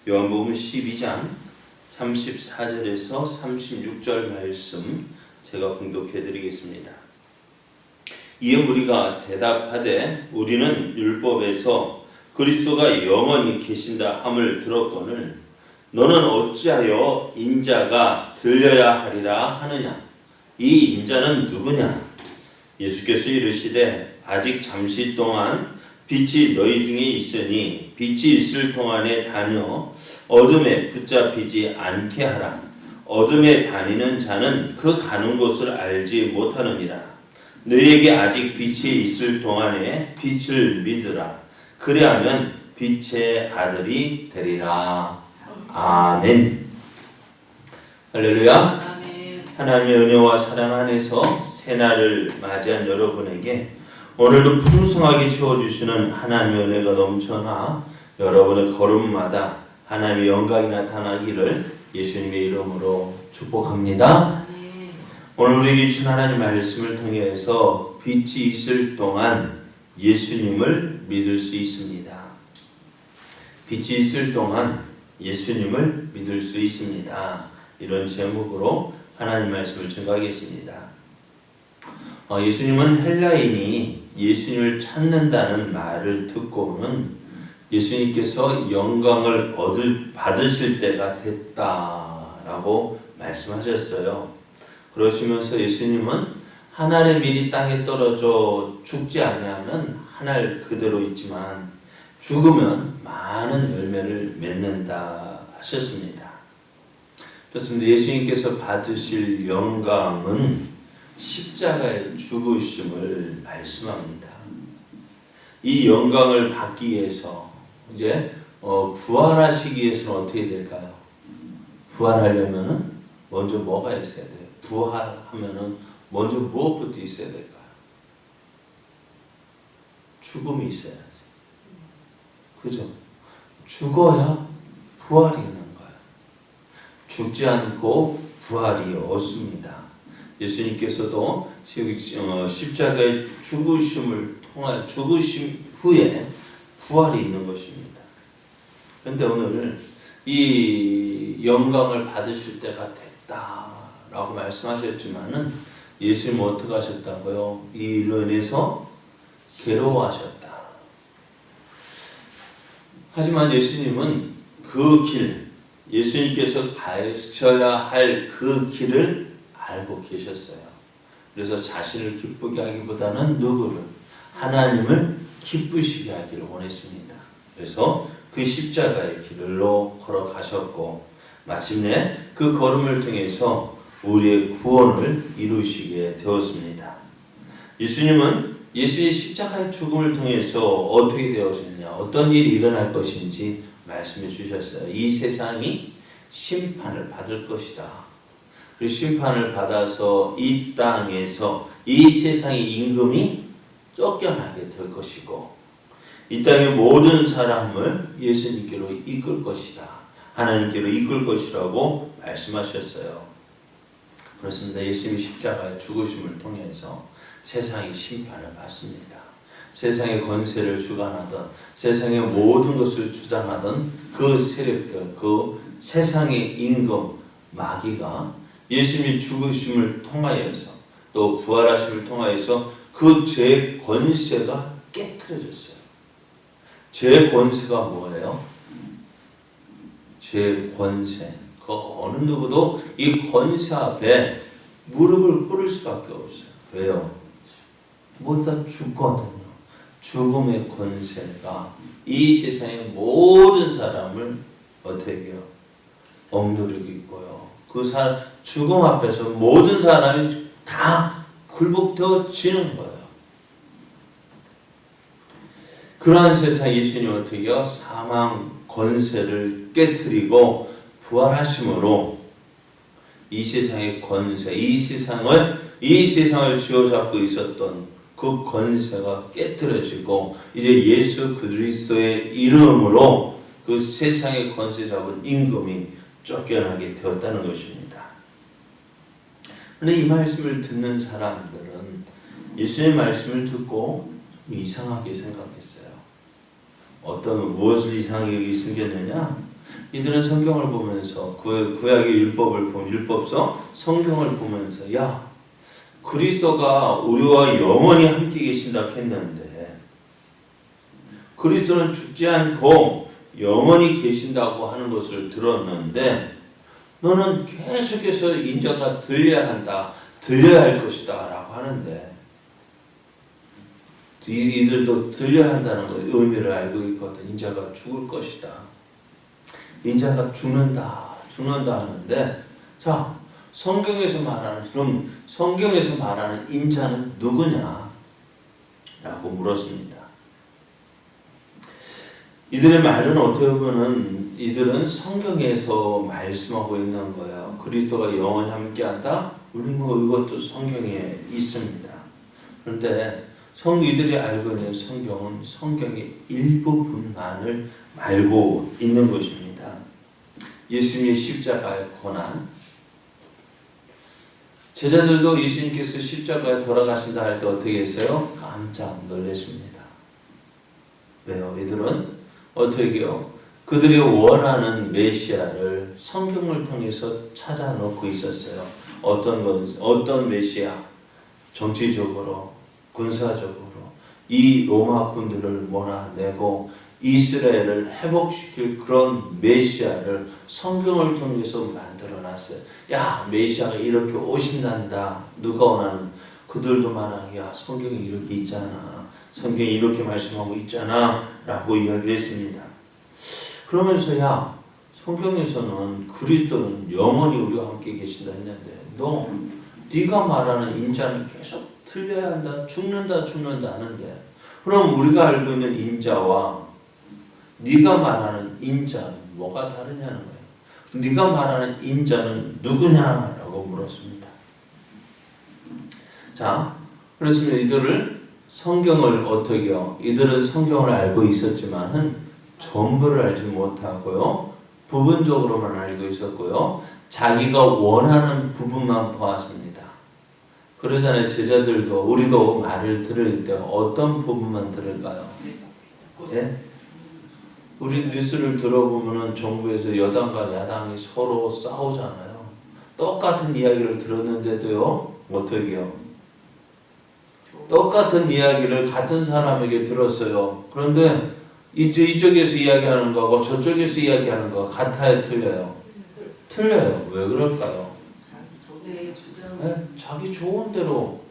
요한복음 12장 34절에서 36절 말씀 제가 봉독해 드리겠습니다. 이에 무리가 대답하되 우리는 율법에서 그리스도가 영원히 계신다 함을 들었거늘 너는 어찌하여 인자가 들려야 하리라 하느냐? 이 인자는 누구냐? 예수께서 이르시되 아직 잠시 동안 빛이 너희 중에 있으니 빛이 있을 동안에 다녀 어둠에 붙잡히지 않게 하라. 어둠에 다니는 자는 그 가는 곳을 알지 못하느니라. 너희에게 아직 빛이 있을 동안에 빛을 믿으라. 그리하면 빛의 아들이 되리라. 아멘. 할렐루야. 아멘. 하나님의 은혜와 사랑 안에서 새날을 맞이한 여러분에게 오늘도 풍성하게 채워주시는 하나님의 은혜가 넘쳐나 여러분의 걸음마다 하나님의 영광이 나타나기를 예수님의 이름으로 축복합니다. 아멘. 오늘 우리에게 주신 하나님 말씀을 통해서 빛이 있을 동안 예수님을 믿을 수 있습니다. 빛이 있을 동안 예수님을 믿을 수 있습니다. 이런 제목으로 하나님 말씀을 증거하겠습니다. 예수님은 헬라인이 예수님을 찾는다는 말을 듣고는 예수님께서 영광을 받으실 때가 됐다라고 말씀하셨어요. 그러시면서 예수님은 한 알의 밀이 땅에 떨어져 죽지 아니하면 한 알 그대로 있지만 죽으면 많은 열매를 맺는다 하셨습니다. 그렇습니다. 예수님께서 받으실 영광은 십자가의 죽으심을 말씀합니다. 이 영광을 받기 위해서 이제 부활하시기 위해서는 어떻게 될까요? 부활하려면은 먼저 뭐가 있어야 돼요? 부활하면은 먼저 무엇부터 있어야 될까요? 죽음이 있어야지. 그죠? 죽어야 부활이 있는 거예요. 죽지 않고 부활이 없습니다. 예수님께서도 십자가의 죽으심 후에 부활이 있는 것입니다. 그런데 오늘 이 영광을 받으실 때가 됐다라고 말씀하셨지만은 예수님은 어떻게 하셨다고요? 이 일로 인해서 괴로워하셨다. 하지만 예수님은 그 길, 예수님께서 가셔야 할 그 길을 알고 계셨어요. 그래서 자신을 기쁘게 하기보다는 누구를? 하나님을 기쁘시게 하기를 원했습니다. 그래서 그 십자가의 길로 걸어가셨고 마침내 그 걸음을 통해서 우리의 구원을 이루시게 되었습니다. 예수님은 예수의 십자가의 죽음을 통해서 어떻게 되어지느냐, 어떤 일이 일어날 것인지 말씀해 주셨어요. 이 세상이 심판을 받을 것이다. 그 심판을 받아서 이 땅에서 이 세상의 임금이 쫓겨나게 될 것이고 이 땅의 모든 사람을 예수님께로 이끌 것이다. 하나님께로 이끌 것이라고 말씀하셨어요. 그렇습니다. 예수님이 십자가의 죽으심을 통해서 세상이 심판을 받습니다. 세상의 권세를 주관하던 세상의 모든 것을 주장하던 그 세력들, 그 세상의 임금 마귀가 예수님이 죽으심을 통하여서 또 부활하심을 통하여서 그 죄의 권세가 깨트려졌어요. 죄의 권세가 뭐예요? 죄의 권세. 그 어느 누구도 이 권세 앞에 무릎을 꿇을 수밖에 없어요. 왜요? 모두 다 죽거든요. 죽음의 권세가 이 세상의 모든 사람을 어떻게 해요? 억누르고 있고요. 그 죽음 앞에서 모든 사람이 다 굴복되어지는 거예요. 그러한 세상 예수님이 어떻게 해요? 사망 권세를 깨뜨리고 부활하심으로 이 세상의 권세, 이 세상을 쥐어잡고 있었던 그 권세가 깨뜨려지고 이제 예수 그리스도의 이름으로 그 세상의 권세 잡은 임금이 쫓겨나게 되었다는 것입니다. 그런데 이 말씀을 듣는 사람들은 예수님의 말씀을 듣고 이상하게 생각했어요. 무엇을 이상하게 생겼느냐? 이들은 성경을 보면서 구약의 율법을 보면 율법서 성경을 보면서 야 그리스도가 우리와 영원히 함께 계신다 했는데 그리스도는 죽지 않고 영원히 계신다고 하는 것을 들었는데 너는 계속해서 인자가 들려야 한다, 들려야 할 것이다 라고 하는데 이들도 들려야 한다는 의미를 알고 있거든. 인자가 죽을 것이다. 인자가 죽는다 하는데 자 성경에서 말하는 인자는 누구냐? 라고 물었습니다. 이들의 말은 어떻게 보면 이들은 성경에서 말씀하고 있는 거예요. 그리스도가 영원히 함께한다? 우리 이것도 성경에 있습니다. 그런데 이들이 알고 있는 성경은 성경의 일부분만을 알고 있는 것입니다. 예수님의 십자가의 고난. 제자들도 예수님께서 십자가에 돌아가신다 할 때 어떻게 했어요? 깜짝 놀랐습니다. 왜요? 이들은 어떻게 해요? 그들이 원하는 메시아를 성경을 통해서 찾아 놓고 있었어요. 어떤 메시아? 정치적으로, 군사적으로 이 로마 군들을 몰아내고 이스라엘을 회복시킬 그런 메시아를 성경을 통해서 만들어놨어요. 야 메시아가 이렇게 오신단다. 누가 원하는 그들도 말하는 야 성경에 이렇게 있잖아. 성경에 이렇게 말씀하고 있잖아 라고 이야기를 했습니다. 그러면서 야 성경에서는 그리스도는 영원히 우리와 함께 계신다 했는데 네가 말하는 인자는 계속 틀려야 한다, 죽는다 하는데 그럼 우리가 알고 있는 인자와 네가 말하는 인자는 뭐가 다르냐는 거예요. 네가 말하는 인자는 누구냐라고 물었습니다. 자, 그렇습니다. 이들은 성경을 알고 있었지만은 전부를 알지 못하고요. 부분적으로만 알고 있었고요. 자기가 원하는 부분만 보았습니다. 그러잖아요. 제자들도 우리도 말을 들을 때 어떤 부분만 들을까요? 네? 우리 뉴스를 들어보면은 정부에서 여당과 야당이 서로 싸우잖아요. 똑같은 이야기를 들었는데도요. 어떻게 해요? 똑같은 이야기를 같은 사람에게 들었어요. 그런데 이쪽에서 이야기하는 거하고 저쪽에서 이야기하는 거가 같아요? 틀려요? 틀려요. 왜 그럴까요? 네? 자기 좋은 대로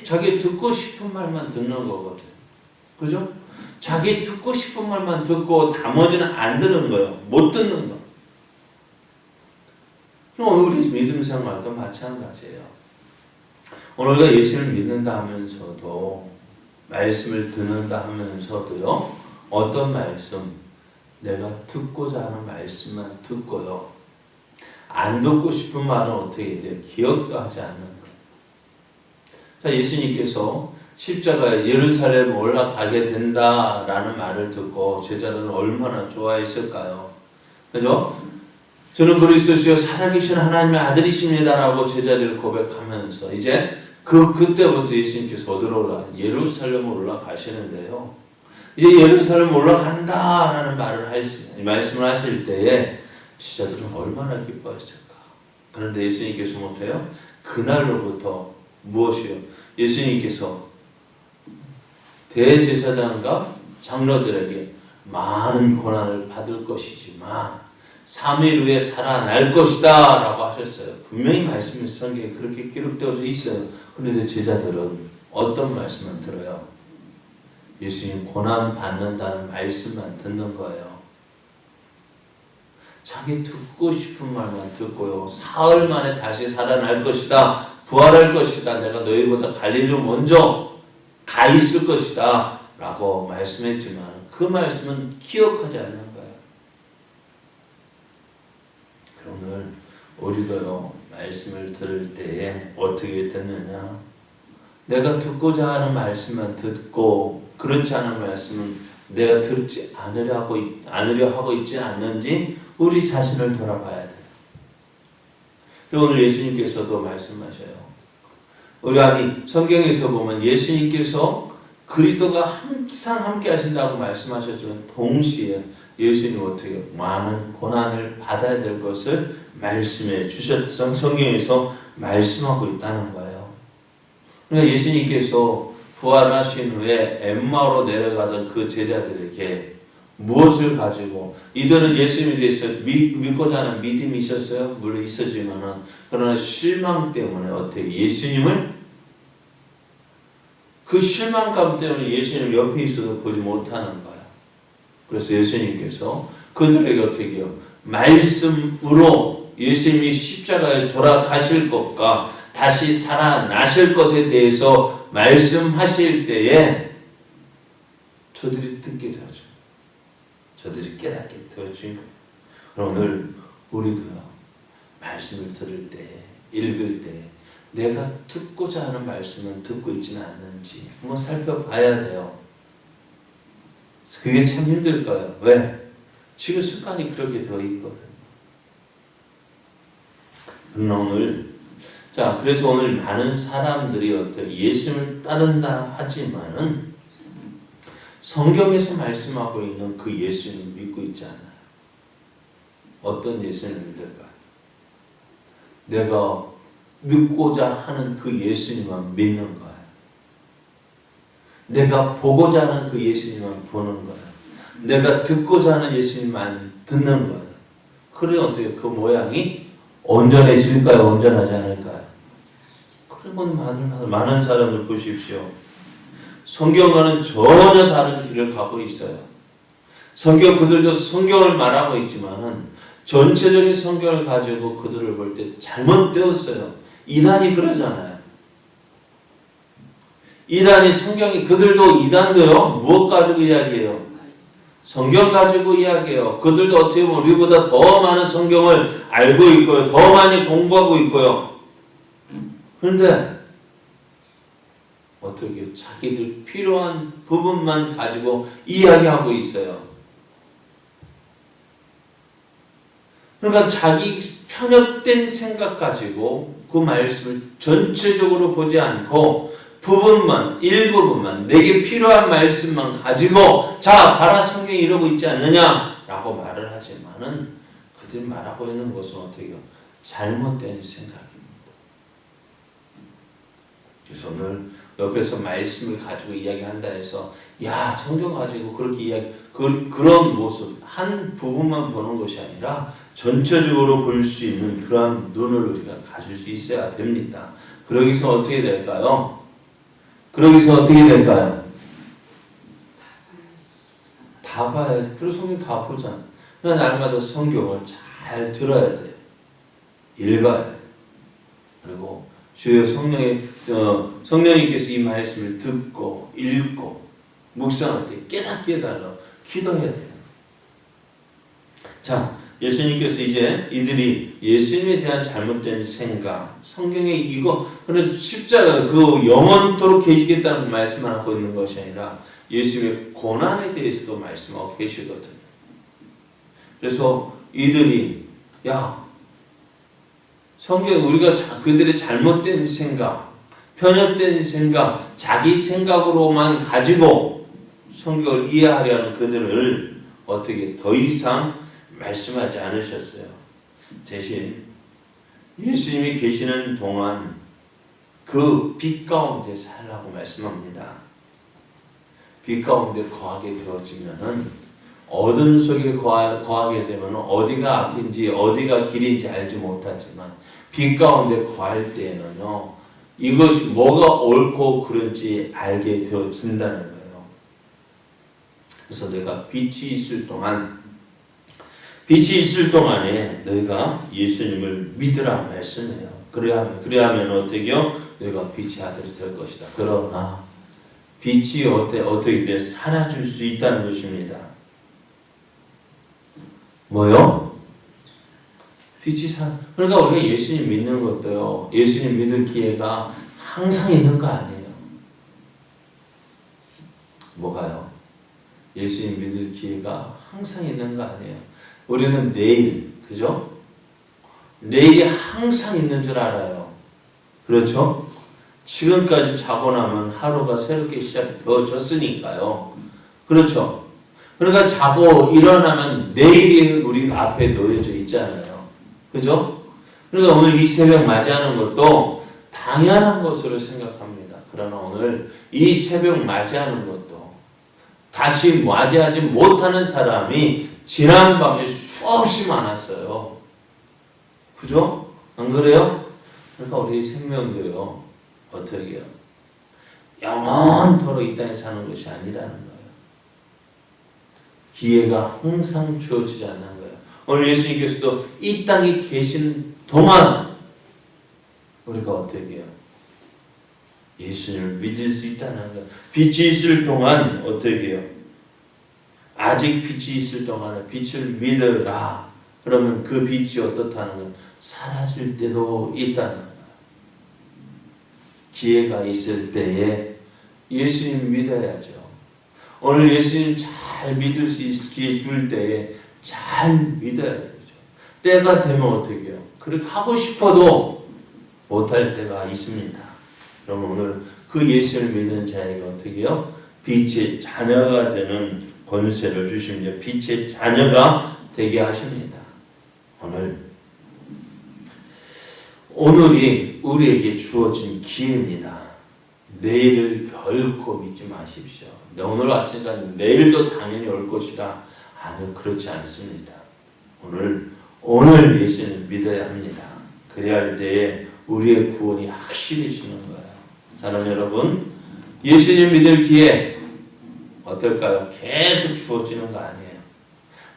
자기 듣고 싶은 말만 듣는 거거든. 그죠? 자기 듣고 싶은 말만 듣고 나머지는 안 듣는 거예요. 못 듣는 거. 그럼 우리 믿음 생활도 마찬가지예요. 오늘 우리가 예수를 믿는다 하면서도 말씀을 듣는다 하면서도요. 어떤 말씀? 내가 듣고자 하는 말씀만 듣고요. 안 듣고 싶은 말은 어떻게 돼요? 기억도 하지 않는 거예요. 자, 예수님께서 십자가에 예루살렘 올라가게 된다라는 말을 듣고 제자들은 얼마나 좋아했을까요? 그죠? 저는 그리스도시요 살아계신 하나님의 아들이십니다라고 제자들을 고백하면서 이제 그때부터 예수님께서 어디로 예루살렘으로 올라가시는데요. 이제 예루살렘 올라간다라는 말씀을 하실 때에 제자들은 얼마나 기뻐했을까. 그런데 예수님께서 못해요. 그날로부터 무엇이요? 예수님께서 대제사장과 장로들에게 많은 고난을 받을 것이지만 3일 후에 살아날 것이다 라고 하셨어요. 분명히 말씀이 성경에 그렇게 기록되어 있어요. 그런데 제자들은 어떤 말씀만 들어요? 예수님 고난 받는다는 말씀만 듣는 거예요. 자기 듣고 싶은 말만 듣고요. 사흘 만에 다시 살아날 것이다. 부활할 것이다. 내가 너희보다 갈릴리로 먼저 가 있을 것이다. 라고 말씀했지만 그 말씀은 기억하지 않는 거예요. 오늘 우리도요. 말씀을 들을 때에 어떻게 됐느냐. 내가 듣고자 하는 말씀만 듣고 그렇지 않은 말씀은 내가 듣지 않으려 하고 있지 않는지 우리 자신을 돌아봐야 돼요. 오늘 예수님께서도 말씀하셔요. 성경에서 보면 예수님께서 그리스도가 항상 함께 하신다고 말씀하셨지만 동시에 예수님 어떻게 많은 고난을 받아야 될 것을 말씀해 주셨던 성경에서 말씀하고 있다는 거예요. 그러니까 예수님께서 부활하신 후에 엠마오로 내려가던 그 제자들에게 무엇을 가지고 이들은 예수님에 대해서 믿고자 하는 믿음이 있었어요. 물론 있었지만은 그러나 실망 때문에 어떻게 예수님을 그 실망감 때문에 예수님 옆에 있어도 보지 못하는 거예요. 그래서 예수님께서 그들에게 어떻게 해요? 말씀으로 예수님이 십자가에 돌아가실 것과 다시 살아나실 것에 대해서 말씀하실 때에 저들이 듣게 되어져. 저들이 깨닫게 되어진 거예요. 그럼 오늘 우리도요. 말씀을 들을 때, 읽을 때 내가 듣고자 하는 말씀은 듣고 있지는 않는지 한번 살펴봐야 돼요. 그게 참 힘들 거예요. 왜? 지금 습관이 그렇게 되어 있거든요. 그래서 오늘 많은 사람들이 어떻게 예수님을 따른다 하지만은 성경에서 말씀하고 있는 그 예수님을 믿고 있지 않아요. 어떤 예수님을 믿을까요? 내가 믿고자 하는 그 예수님만 믿는 거예요. 내가 보고자 하는 그 예수님만 보는 거예요. 내가 듣고자 하는 예수님만 듣는 거예요. 그래 어떻게 그 모양이 온전해질까요? 온전하지 않을까요? 그러면 많은 사람들 보십시오. 성경과는 전혀 다른 길을 가고 있어요. 그들도 성경을 말하고 있지만은 전체적인 성경을 가지고 그들을 볼 때 잘못되었어요. 이단이 그러잖아요. 그들도 이단도요. 무엇 가지고 이야기해요? 성경 가지고 이야기해요. 그들도 어떻게 보면 우리보다 더 많은 성경을 알고 있고요. 더 많이 공부하고 있고요. 그런데 어떻게 자기들 필요한 부분만 가지고 이야기하고 있어요. 그러니까 자기 편협된 생각 가지고 그 말씀을 전체적으로 보지 않고 일부분만 내게 필요한 말씀만 가지고 자 봐라 성경이 이러고 있지 않느냐 라고 말을 하지만은 그들이 말하고 있는 것은 어떻게 해요? 잘못된 생각입니다. 그래서 오늘 옆에서 말씀을 가지고 이야기한다 해서 야 성경 가지고 그렇게 그런 모습 한 부분만 보는 것이 아니라 전체적으로 볼 수 있는 그러한 눈을 우리가 가질 수 있어야 됩니다. 그러기서 어떻게 될까요? 다 봐야지. 그래서 성경 다 보잖아. 그러나 날마다 성경을 잘 들어야 돼요. 읽어야 돼요. 그리고 주여 성령님께서 이 말씀을 듣고 읽고 묵상할 때 깨닫게 해달라고 기도해야 돼요. 자, 예수님께서 이제 이들이 예수님에 대한 잘못된 생각, 성경에 그래서 십자가 영원토록 계시겠다는 말씀을 하고 있는 것이 아니라 예수님의 고난에 대해서도 말씀하고 계시거든요. 그래서 이들이 성경 우리가 그들의 잘못된 생각, 편협된 생각, 자기 생각으로만 가지고 성경을 이해하려는 그들을 어떻게 더 이상 말씀하지 않으셨어요. 대신 예수님이 계시는 동안 그 빛 가운데 살라고 말씀합니다. 빛 가운데 거하게 되어지면은 어둠 속에 거하게 되면 어디가 앞인지 어디가 길인지 알지 못하지만 빛 가운데 거할 때에는요 이것이 뭐가 옳고 그른지 알게 되어진다는 거예요. 그래서 내가 빛이 있을 동안에 너희가 예수님을 믿으라 말씀해요. 그래야면 어떻게요? 너희가 빛의 아들이 될 것이다. 그러나 빛이 어떻게 돼? 사라질 수 있다는 것입니다. 뭐요? 그러니까 우리가 예수님 믿는 것도요. 예수님 믿을 기회가 항상 있는 거 아니에요. 뭐가요? 예수님 믿을 기회가 항상 있는 거 아니에요. 우리는 내일, 그죠? 내일이 항상 있는 줄 알아요. 그렇죠? 지금까지 자고 나면 하루가 새롭게 시작되어졌으니까요. 그렇죠? 그러니까 자고 일어나면 내일이 우리 앞에 놓여져 있잖아요. 그죠? 그러니까 오늘 이 새벽 맞이하는 것도 당연한 것으로 생각합니다. 그러나 오늘 이 새벽 맞이하는 것도 다시 맞이하지 못하는 사람이 지난밤에 수없이 많았어요. 그죠? 안 그래요? 그러니까 우리의 생명도요, 어떻게 해요? 영원토록 이 땅에 사는 것이 아니라는 거예요. 기회가 항상 주어지지 않는 거예요. 오늘 예수님께서도 이 땅에 계신 동안 우리가 어떻게 해요? 예수님을 믿을 수 있다는 거예요. 빛이 있을 동안 어떻게 해요? 아직 빛이 있을 동안에 빛을 믿으라. 그러면 그 빛이 어떻다는 거예요? 사라질 때도 있다는 거예요. 기회가 있을 때에 예수님 믿어야죠. 오늘 예수님 잘 믿을 수 있게 줄 때에 잘 믿어야 되죠. 때가 되면 어떻게 해요? 그렇게 하고 싶어도 못할 때가 있습니다. 그럼 오늘 그 예수를 믿는 자에게 어떻게 해요? 빛의 자녀가 되는 권세를 주십니다. 빛의 자녀가 되게 하십니다. 오늘이 우리에게 주어진 기회입니다. 내일을 결코 믿지 마십시오. 오늘 왔으니까 내일도 당연히 올 것이라. 아니요, 그렇지 않습니다. 오늘 예수님을 믿어야 합니다. 그래야 할 때에 우리의 구원이 확실해지는 거예요. 사랑하는 여러분, 예수님 믿을 기회 어떨까요? 계속 주어지는 거 아니에요.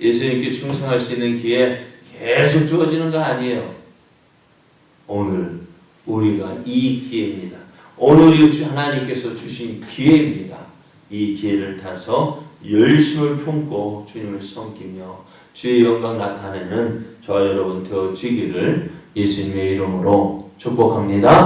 예수님께 충성할 수 있는 기회 계속 주어지는 거 아니에요. 오늘 우리가 이 기회입니다. 오늘이 하나님께서 주신 기회입니다. 이 기회를 타서 열심을 품고 주님을 섬기며 주의 영광 나타내는 저와 여러분 되어지기를 예수님의 이름으로 축복합니다.